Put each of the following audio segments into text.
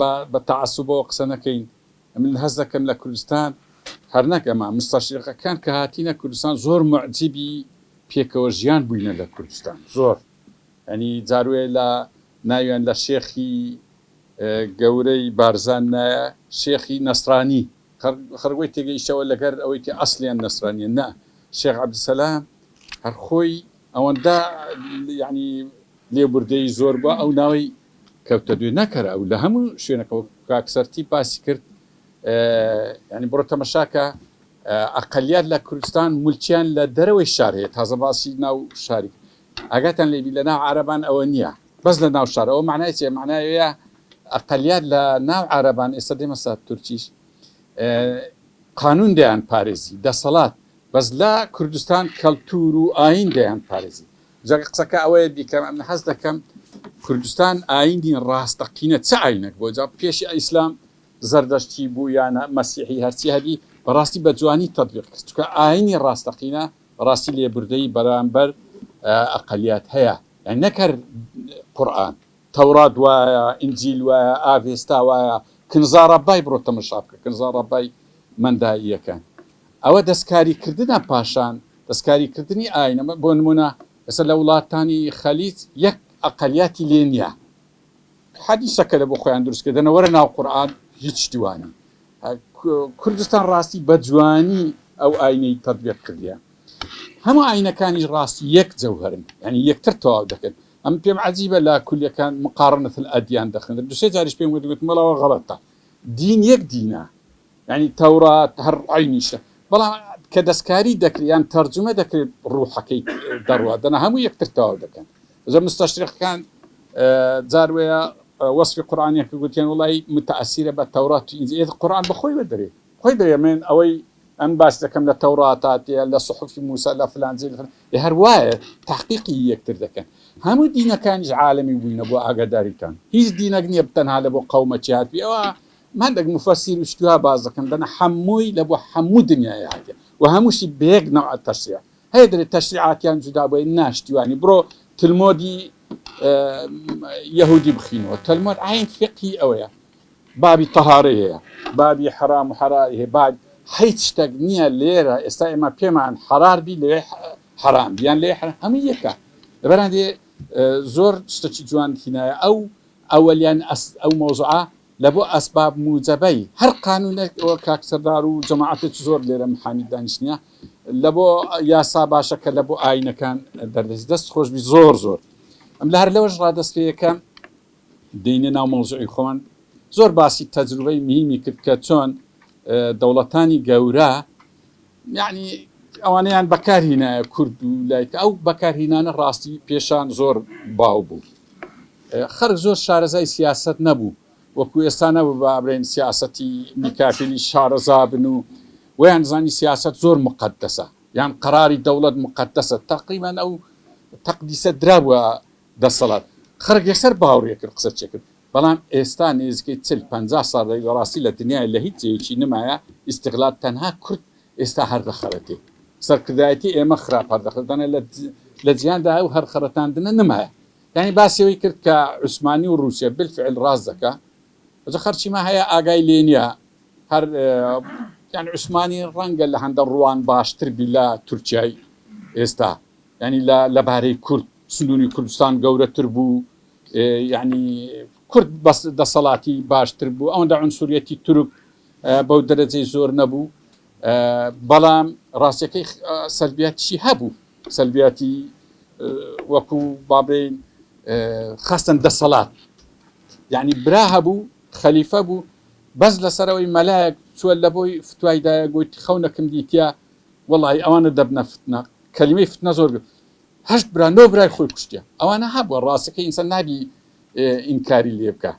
بتعصب وقسنكين من هذا كم لكردستان هرناك أما مستشرق كان كهاتينا كردستان زور معجبي بيكوجيان بوينا لكردستان زور يعني زاروي لا نايوان للشيخي قوري بارزان شيخي نصراني خرجوي تيجي يشتغل لقر أو يتي أصلي النصراني نا الشيخ عبد السلام هرخوي أو دا يعني ليه بردي زوربا أو ناوي كوتدو نكر أو لهم شو نكو كأكثرتي باسكرت يعني بروتا مشاكا أقليات لكردستان ملتيان لدروي الشارع هذا باسي ناو شارك أجتن اللي بلنا عربان أو نيا بس لنا الشارع أو معناه شيء معناه يا أقليات لناو عربان استديم السات تركيش قانون ديان باريزي ده صلاة بس لا كردستان كالتور وآين ديان باريزي جاك قصك أويد بكم من حسد كم كردستان آين دين راس تقينة تعينك بوجاب بيش الإسلام زردشتي بويانا مسيحي هرسي هذه براستي بجواني تطبيق كستك آين راس تقينة راسي اللي بردي برامبر أقليات هيا يعني نكر قرآن توراة وإنجيل وآفيستا وكنزار باي بروتا مشابكة كنزار باي من داية كان أو دسكاري كردنا باشان دسكاري كردني آين بون منا مثلا وڵاتانی خەلیج یەک ئەقەلیاتی لێ نییە حەدیسەکە لە بۆ خۆیان دروست کردنە وەرە ناو قورئان هیچ شتیوانی کوردستان ڕاستی بە جوانی ئەو ئاینەی تەطبیق کردیە هەموو ئاینەکانیش ڕاستی یەک جەوهرن یعنی یەکتر تەواو دەکەن ئەم پێم عەجیبە لە کولیەکان مقارنة الأديان دەخن دوسێ جاریش پێم وتم وەڵاوە غەڵەتە دین یەک دینە يعني توراة هر عينيشة بلا كدسكاري دكري يعني ترجمة دكري روحك دروا دنا هم يكتر تواو دكان إذا مستشرق كان زاروية وصف قرآني قلت يعني والله متأثرة بالتوراة إذا القرآن بخوي بدري خوي بدري من أوي أم باس دكان للتوراة تاتي لصحف موسى لفلان زي فلان هرواية تحقيقي يكتر دكان هم دينا كان عالمي وين أبو أقداري كان هيز دينا جنيه بتنها لبو قومة شهاد بي ما عندك مفسر وشتوها بعض كان دنا حموي لبو حمو دنيا يعني وهموش بيق نوع التشريع هيدا التشريعات يعني جدا بيناش يعني برو تلمودي يهودي بخينو تلمود عين فقهي أويا بابي طهارية بابي حرام وحرائه باب حيث تغنية ليرة استعما بيما عن حرار بي ليه حرام يعني ليه حرام هم يكا برندي زور شتشي جوان هنا أو يعني أو موضوعه لبو أسباب موجبي هر قانون وكاكسر دارو جماعة تزور ليرة محامي دانشنيا لبو ياسا باشا لبو آينا كان دست خوش بي زور أم لهر لوج رادس فيه كان ديننا وموضوعي خوان زور باسي تجربة مهمة كتون دولتاني قورا يعني أواني يعني بكار هنا كردو لايك أو بكار هنا راسي بيشان زور باوبو خرج زور شارزاي سياسة نبو وكو استانا بابرين سياستي مكافلي شارزا بنو وين زاني سياسة زور مقدسة يعني قراري دولة مقدسة تقريبا أو تقديس دراب دا الصلاة خرج يسر باوري قصة شكل بلان استان إزكي تسل 50 صار راسي للدنيا اللي هي تيجي نمايا استغلال تنها كرد استهر دخلتي صار كذايتي مخرب هذا دخلتنا لجيان ده وهر خرطان دنا نمايا يعني بس يكرد كعثماني وروسيا بالفعل رازك إذا خرجي ما هي أجاي لينيا هر يعني عثماني رنج اللي عند الروان باشتر بلا تركيا استا يعني لا باري كرد سنوني كردستان جورة تربو يعني كرد بس ده صلاتي باش تربو أو ده عنصريتي ترك بودرة زور نبو بلام راسيكي سلبيات شي هبو سلبياتي وكو بابين خاصة ده صلاة يعني براهبو خليفة بو بس لسروي ملاك سؤال لبوي فتواي دا قلت خونكم ديتيا والله أوانا دبنا فتنة كلمة فتنة زور هشت برا نو براي خوي كشتيا أوانا هبو راسكي إنسان نبي إنكاري اللي يبكى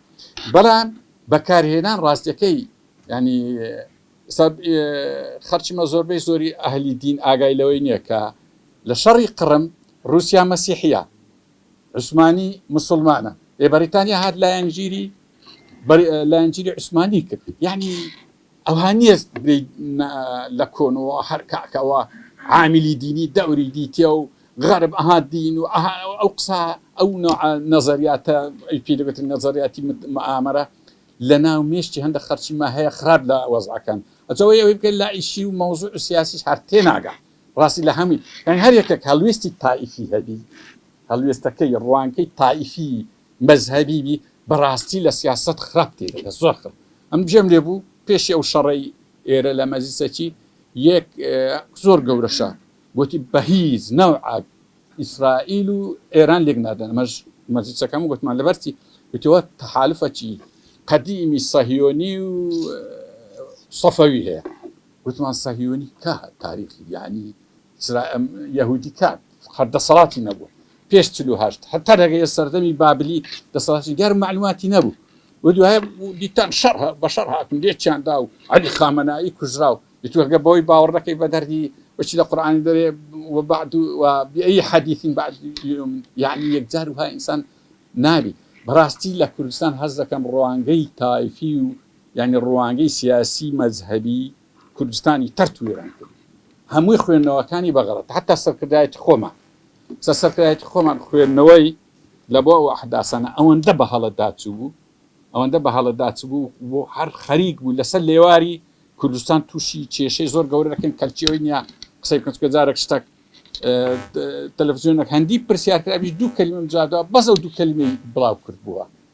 بلان بكاري هنا راسكي يعني سب خرج ما زور بي زوري أهل الدين آجاي لوينيا كا لشرق قرم روسيا مسيحية عثماني مسلمانة بريطانيا هاد لا ينجيري لا ينجيري عثماني يعني أوهانية لكون وحركة عاملي ديني دوري ديتيو غرب أهاد دين وأقصى أو نوع نظريات النظريات مؤامرة لە ناو مێشتی هەندە خەرچیما هەیە خراپ لە وەزعەکان ئەجەوە ئەوەی بکەن لا ئیشی و مەوزوع و سیاسیش هەر تێناگا ڕاستی لە هەمی یعنی هەر یەکێک هەڵوێستی تائیفی هەبی هەڵوێستەکەی ڕوانکەی تائیفی مەزهەبی بەڕاستی لە سیاست خراپ تێدەکە زۆر خراپ ئەم بژێم لێ بوو پێشی ئەو شەڕەی ئێرە لە مەجلیسەکی یەک زۆر گەورەشە گوتی بەهیز نەوعە ئیسرائیل و ئێران لێک نادەن ئەمەش مەجلیسەکەم گوتمان لەبەرچی گوتیەوە تەحالفەکی قەدیمی سەهیۆنی و سەفەوی هەیە گوتمان سەهیۆنی کات تاریخی یعنی یەهودی کات هەر دەسەڵاتی نەبووە پێش 48 هەتا دەگەیە سەردەمی بابلی دەسەڵاتی گەر معلوماتی نەبوو و دوایە دیتان بەشەر هاتن لێکیاندا و عەلی خامەنایی کوژرا و دەتوەگە بەوەی باوەڕ دەکەی بە دەردی وەچی لە قورئانی دەرێ وبعد وبأي حديث بعد يوم يعني يقدر وها إنسان نابي براستي لكردستان هذا كم روانجي طائفي يعني روانجي سياسي مذهبي كردستاني ترتويران هم يخوين نواكاني بغلط حتى سركداية خوما سركداية خوما خوين نوي لبوا أحداثنا أو اندبه على داتسبو أو اندبه على داتسبو وحر خريج ولا سليواري كردستان توشي شيء زور قوي لكن كالتشيوينيا قسەی کە جارێک شتێک تەلەڤیزیۆنێک هەندی پرسیار کرا بیش دوو کەلیمە جادەوە بەس ئەو دوو کەلیمەی بڵاو کرد بووە